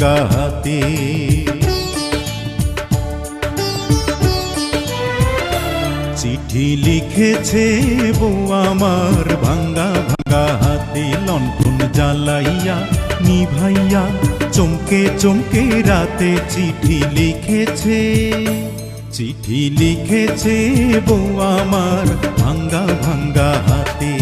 ভাঙ্গা হাতে। চিঠি লিখেছে বউ আমার ভাঙ্গা ভাঙ্গা হাতে, লণ্ঠন জ্বালাইয়া নিভাইয়া চমকে চমকে রাতে চিঠি লিখেছে। চিঠি লিখেছে বউ আমার ভাঙ্গা ভাঙ্গা হাতে।